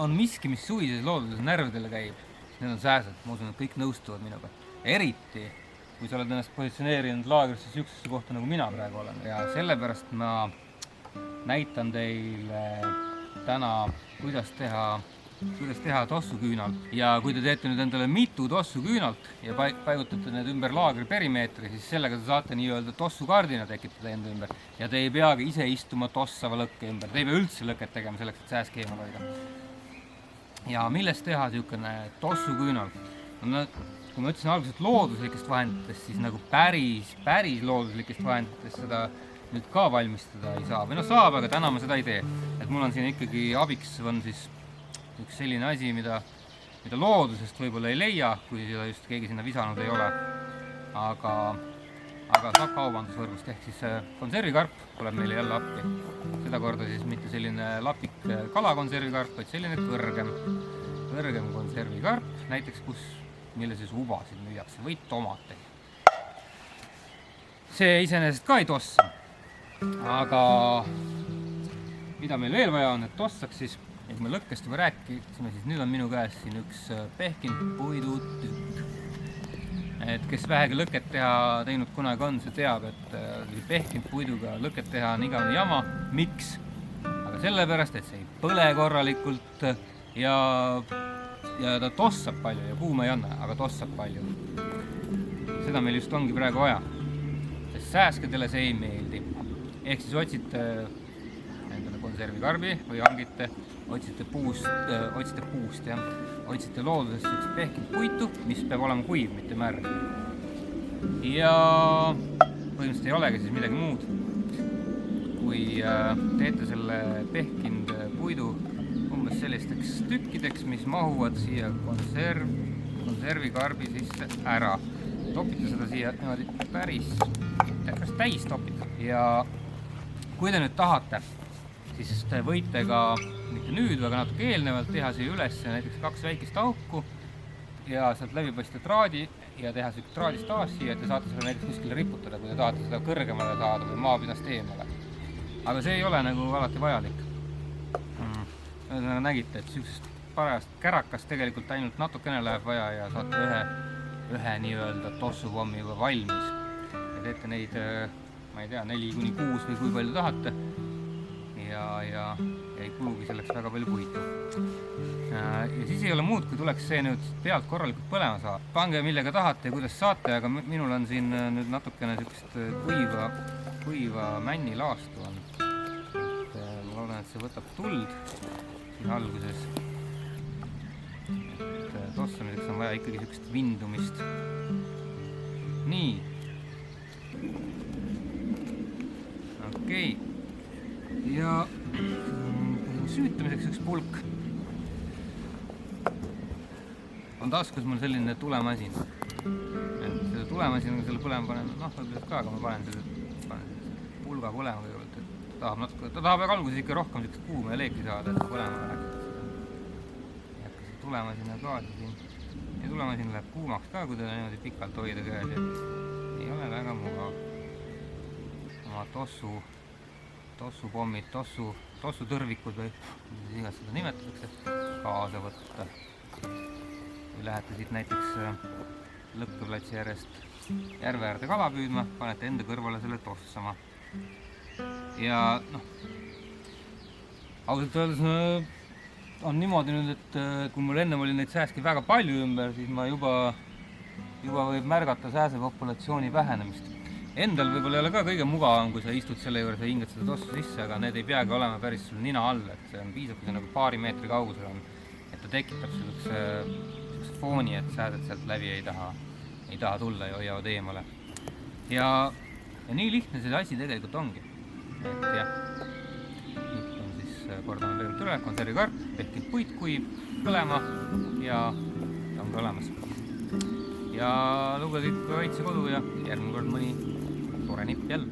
on miski, mis suvises looduses närvidele käib, need on sääsed, ma usun, et kõik nõustuvad minuga. Eriti, kui sa oled ennast positsioneerinud laagrisse sihukesesse kohta, nagu mina praegu olen. Ja sellepärast ma näitan teile täna, kuidas teha tossuküünal. Ja kui te teete nüüd endale mitu tossuküünalt ja paigutate need ümber laagri perimeetri, siis sellega te saate nii-öelda tossukardina tekitada enda ümber. Ja te ei peagi ise istuma tossava lõkke ümber. Te ei pea üldse lõket tegema selleks, et sääsk eemal hoida. Ja millest teha niisugune tossuküünal? No, kui ma ütlesin alguses looduslikest vahenditest, siis nagu päris looduslikest vahenditest seda nüüd ka valmistada ei saa. Või no saab, aga täna ma seda ei tee. Et mul on siin ikkagi abiks on siis üks selline asi, mida loodusest võib-olla ei leia, kui seda just keegi sinna visanud ei ole. Aga saab kaubandusvõrgust ehk siis konservikarp tuleb meile jälle appi. Seda korda siis mitte selline lapik kalakonservikarp, vaid selline kõrgem konservikarp, näiteks mille siis ubasid müüakse või tomateid. See iseenesest ka ei tossa, aga mida meil veel vaja on, et tossaks siis, ja kui me lõkkest juba rääkisime, siis nüüd on minu käes siin üks pehkinud puidutükk. Et kes vähegi lõket teinud kunagi on, see teab, et pehkinud puiduga lõket teha on igavene jama. Miks? Aga sellepärast, et see ei põle korralikult ja ta tossab palju ja kuuma ei anna, aga tossab palju. Seda meil just ongi praegu vaja, sest sääskedele see ei meeldi. Ehk siis otsite endale konservikarbi või hangite, otsite puust ja otsite loodusest üks pehkinud puitu, mis peab olema kuiv, mitte märg. Ja põhimõtteliselt ei olegi siis midagi muud, kui teete selle pehkinud puidu umbes sellisteks tükkideks, mis mahuvad siia konservikarbi sisse ära. Topite seda siia päris täis topite. Ja kui te nüüd tahate, siis te võite ka, mitte nüüd, aga natuke eelnevalt teha siia üles näiteks 2 väikest auku ja sealt läbipaista traadi ja teha siuke traadistaas siia, et te saate seda näiteks kuskile riputada, kui te tahate seda kõrgemale saada või maapinast eemale. Aga see ei ole nagu alati vajalik. Nägite, et siuksest parajast kärakast tegelikult ainult natukene läheb vaja ja saate ühe nii-öelda tossupommi juba valmis. Ja teete neid, ma ei tea, 4-6 või kui palju tahate. Ja ei kulugi selleks väga palju puitu. Ja siis ei ole muud, kui tuleks see nüüd pealt korralikult põlema saada. Pange millega tahate ja kuidas saate, aga minul on siin nüüd natukene sellist kuiva männilaastu on. Ma loodan, et see võtab tuld siin alguses. Et tossamiseks on vaja ikkagi sellist vindumist. Nii. Okei. Ja süütamiseks üks pulk on taskus mul selline tulemasin. Selle tulemasin, kui selle põlema panen, võib-olla ka, aga ma panen selle pulga põlema kõigepealt, et ta tahab alguses ikka rohkem kuuma ja leeki saada, et põlema läheks. Ja see tulemasin on gaasi siin. Ja tulemasin läheb kuumaks ka, kui ta niimoodi pikalt hoida käes. Ei ole väga mugav oma tossupommid, tossutõrvikud või igas seda nimetatakse, kaasa võtta. Kui lähete siit näiteks lõkkeplatsi järjest järve äärde kala püüdma, panete enda kõrvale selle tossama. Ja ausalt öeldes on niimoodi nüüd, et kui mul ennem oli neid sääski väga palju ümber, siis ma juba võib märgata sääse populatsiooni vähenemist. Endal võib-olla ei ole ka kõige mugavam, kui sa istud selle juures ja hingad seda tossu sisse, aga need ei peagi olema päris sul nina all, et see on piisab, kui see nagu paari meetri kaugusel on, et ta tekitab selleks fooni, et sääsed sealt läbi ei taha tulla ja hoiavad eemale. Ja nii lihtne see asi tegelikult ongi. Et jah, nüüd on siis, kordame veel üle, konservikarp, pehkinud puit kuiv, põlema ja on ka olemas. Ja lugege ikka Kaitsekodu ja järgmine kord mõni tore nipp jälle.